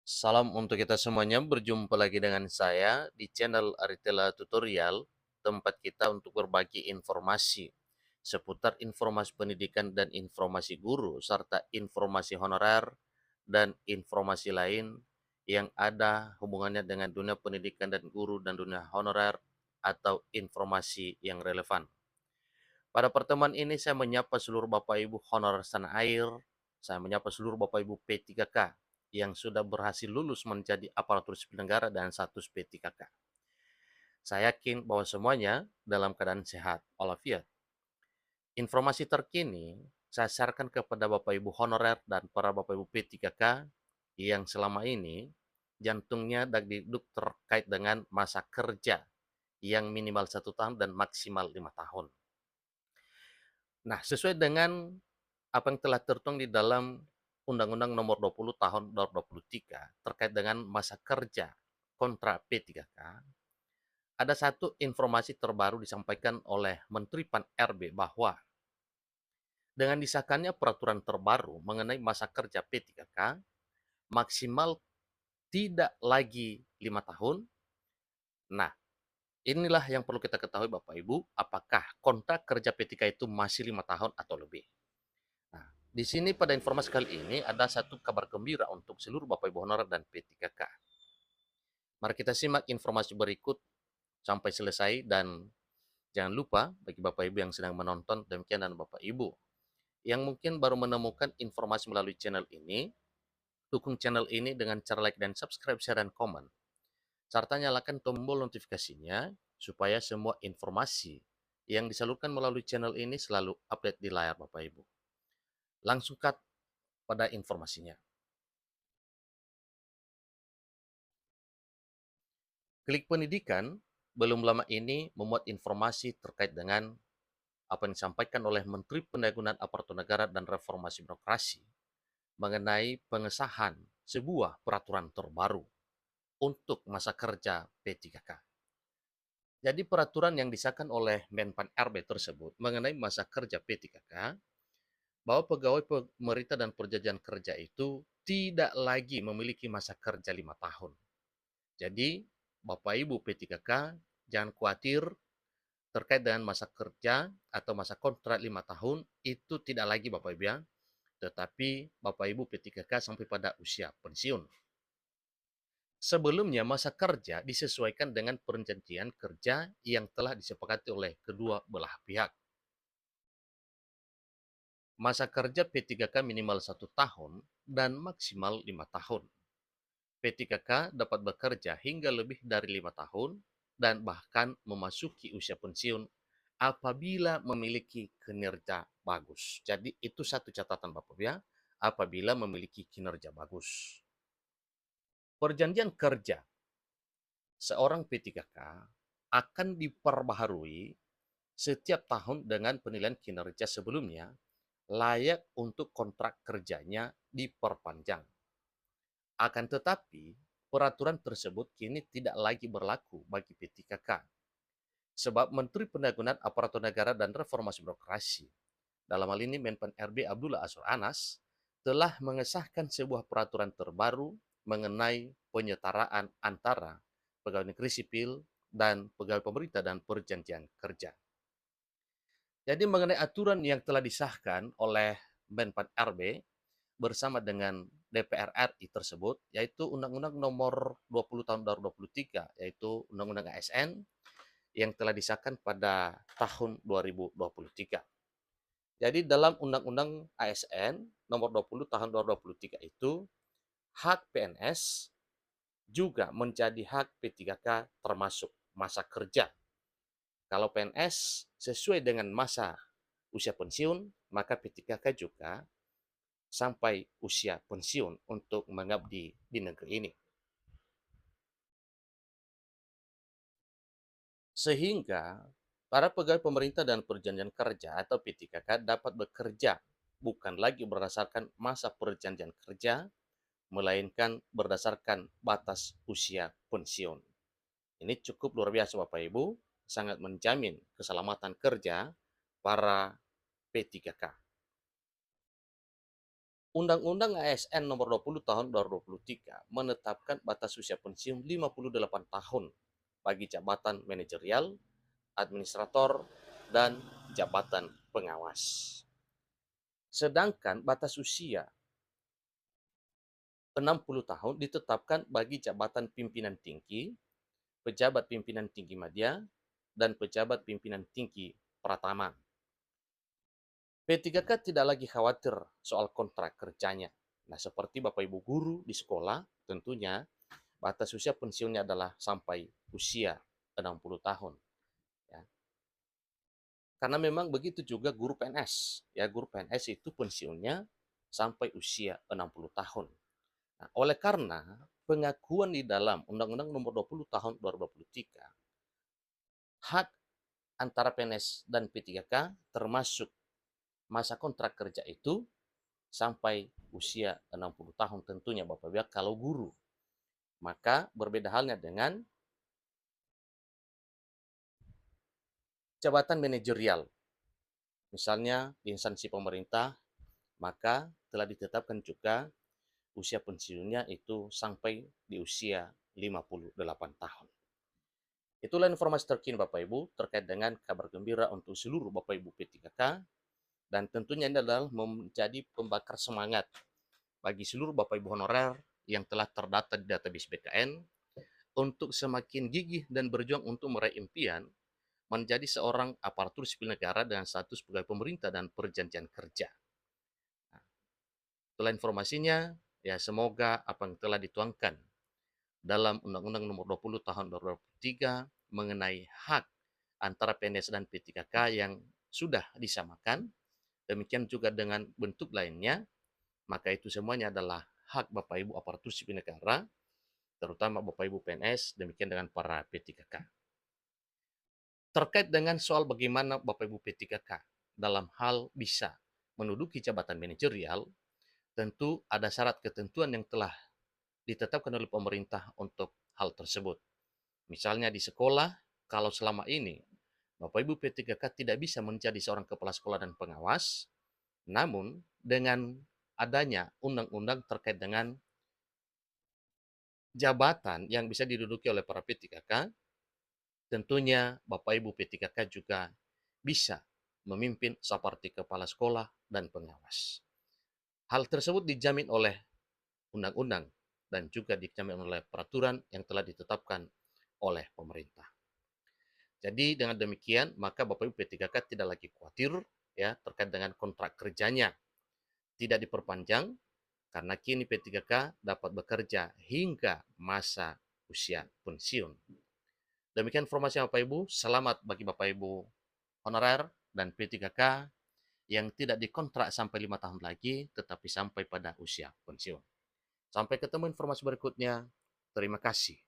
Salam untuk kita semuanya, berjumpa lagi dengan saya di channel Aritela Tutorial, tempat kita untuk berbagi informasi seputar informasi pendidikan dan informasi guru, serta informasi honorer dan informasi lain yang ada hubungannya dengan dunia pendidikan dan guru dan dunia honorer atau informasi yang relevan. Pada pertemuan ini saya menyapa seluruh Bapak Ibu honorer tanah air, saya menyapa seluruh Bapak Ibu P3K yang sudah berhasil lulus menjadi aparatur sipil negara dan status P3K. Saya yakin bahwa semuanya dalam keadaan sehat walafiat. Informasi terkini saya sharekan kepada Bapak Ibu honorer dan para Bapak Ibu P3K yang selama ini jantungnya dagdikduk terkait dengan masa kerja yang minimal 1 tahun dan maksimal 5 tahun. Nah, sesuai dengan apa yang telah tertuang di dalam Undang-Undang Nomor 20 Tahun 2023 terkait dengan masa kerja kontrak P3K, ada satu informasi terbaru disampaikan oleh Menteri Pan-RB bahwa dengan disahkannya peraturan terbaru mengenai masa kerja P3K maksimal tidak lagi 5 tahun. Nah, inilah yang perlu kita ketahui Bapak Ibu, apakah kontrak kerja P3K itu masih 5 tahun atau lebih. Nah, di sini pada informasi kali ini ada satu kabar gembira untuk seluruh Bapak Ibu honorer dan P3K. Mari kita simak informasi berikut sampai selesai dan jangan lupa bagi Bapak Ibu yang sedang menonton demikian dan Bapak Ibu yang mungkin baru menemukan informasi melalui channel ini, dukung channel ini dengan cara like dan subscribe, share, dan komen. Serta nyalakan tombol notifikasinya supaya semua informasi yang disalurkan melalui channel ini selalu update di layar Bapak Ibu. Langsung cut pada informasinya. Klik Pendidikan belum lama ini memuat informasi terkait dengan apa yang disampaikan oleh Menteri Pendayagunaan Aparatur Negara dan Reformasi Birokrasi mengenai pengesahan sebuah peraturan terbaru untuk masa kerja P3K. Jadi peraturan yang disahkan oleh Menpan RB tersebut mengenai masa kerja P3K bahwa pegawai pemerintah dan perjanjian kerja itu tidak lagi memiliki masa kerja 5 tahun. Jadi Bapak Ibu P3K jangan khawatir terkait dengan masa kerja atau masa kontrak 5 tahun itu tidak lagi Bapak Ibu ya, tetapi Bapak Ibu P3K sampai pada usia pensiun. Sebelumnya masa kerja disesuaikan dengan perjanjian kerja yang telah disepakati oleh kedua belah pihak. Masa kerja P3K minimal 1 tahun dan maksimal 5 tahun. P3K dapat bekerja hingga lebih dari 5 tahun dan bahkan memasuki usia pensiun apabila memiliki kinerja bagus. Jadi itu satu catatan Bapak ya, apabila memiliki kinerja bagus. Perjanjian kerja seorang P3K akan diperbaharui setiap tahun dengan penilaian kinerja sebelumnya layak untuk kontrak kerjanya diperpanjang. Akan tetapi, peraturan tersebut kini tidak lagi berlaku bagi P3K. Sebab Menteri Pendayagunaan Aparatur Negara dan Reformasi Birokrasi, dalam hal ini Menpan RB Abdullah Azwar Anas, telah mengesahkan sebuah peraturan terbaru mengenai penyetaraan antara pegawai negeri sipil dan pegawai pemerintah dan perjanjian kerja. Jadi mengenai aturan yang telah disahkan oleh Menpan RB bersama dengan DPR RI tersebut, yaitu Undang-Undang Nomor 20 Tahun 2023, yaitu Undang-Undang ASN yang telah disahkan pada tahun 2023. Jadi dalam Undang-Undang ASN Nomor 20 Tahun 2023 itu, hak PNS juga menjadi hak P3K termasuk masa kerja. Kalau PNS sesuai dengan masa usia pensiun, maka P3K juga sampai usia pensiun untuk mengabdi di negeri ini. Sehingga para pegawai pemerintah dan perjanjian kerja atau P3K dapat bekerja bukan lagi berdasarkan masa perjanjian kerja, melainkan berdasarkan batas usia pensiun. Ini cukup luar biasa Bapak Ibu, sangat menjamin keselamatan kerja para P3K. Undang-Undang ASN Nomor 20 Tahun 2023 menetapkan batas usia pensiun 58 tahun bagi jabatan manajerial, administrator, dan jabatan pengawas. Sedangkan batas usia 60 tahun ditetapkan bagi jabatan pimpinan tinggi, pejabat pimpinan tinggi media, dan pejabat pimpinan tinggi pratama. P3K tidak lagi khawatir soal kontrak kerjanya. Nah, seperti Bapak Ibu guru di sekolah, tentunya batas usia pensiunnya adalah sampai usia 60 tahun. Ya. Karena memang begitu juga guru PNS. Ya, guru PNS itu pensiunnya sampai usia 60 tahun. Nah, oleh karena pengakuan di dalam Undang-Undang Nomor 20 Tahun 2023, hak antara PNS dan P3K termasuk masa kontrak kerja itu sampai usia 60 tahun tentunya Bapak Ibu kalau guru. Maka berbeda halnya dengan jabatan manajerial. Misalnya di instansi pemerintah, maka telah ditetapkan juga usia pensiunnya itu sampai di usia 58 tahun. Itulah informasi terkini Bapak Ibu terkait dengan kabar gembira untuk seluruh Bapak Ibu P3K, dan tentunya ini adalah menjadi pembakar semangat bagi seluruh Bapak Ibu honorer yang telah terdata di database BKN untuk semakin gigih dan berjuang untuk meraih impian menjadi seorang aparatur sipil negara dengan status pegawai pemerintah dan perjanjian kerja. Nah, itulah informasinya, ya semoga apa yang telah dituangkan dalam Undang-Undang Nomor 20 Tahun 2023 mengenai hak antara PNS dan P3K yang sudah disamakan, demikian juga dengan bentuk lainnya, maka itu semuanya adalah hak Bapak Ibu aparatur sipil negara, terutama Bapak Ibu PNS, demikian dengan para P3K. Terkait dengan soal bagaimana Bapak Ibu P3K dalam hal bisa menduduki jabatan manajerial, tentu ada syarat ketentuan yang telah ditetapkan oleh pemerintah untuk hal tersebut. Misalnya di sekolah, kalau selama ini Bapak Ibu P3K tidak bisa menjadi seorang kepala sekolah dan pengawas, namun dengan adanya undang-undang terkait dengan jabatan yang bisa diduduki oleh para P3K, tentunya Bapak Ibu P3K juga bisa memimpin seperti kepala sekolah dan pengawas. Hal tersebut dijamin oleh undang-undang dan juga dijamin oleh peraturan yang telah ditetapkan oleh pemerintah. Jadi dengan demikian, maka Bapak Ibu P3K tidak lagi khawatir ya terkait dengan kontrak kerjanya tidak diperpanjang karena kini P3K dapat bekerja hingga masa usia pensiun. Demikian informasi Bapak Ibu, selamat bagi Bapak Ibu honorer dan P3K yang tidak dikontrak sampai 5 tahun lagi, tetapi sampai pada usia pensiun. Sampai ketemu informasi berikutnya. Terima kasih.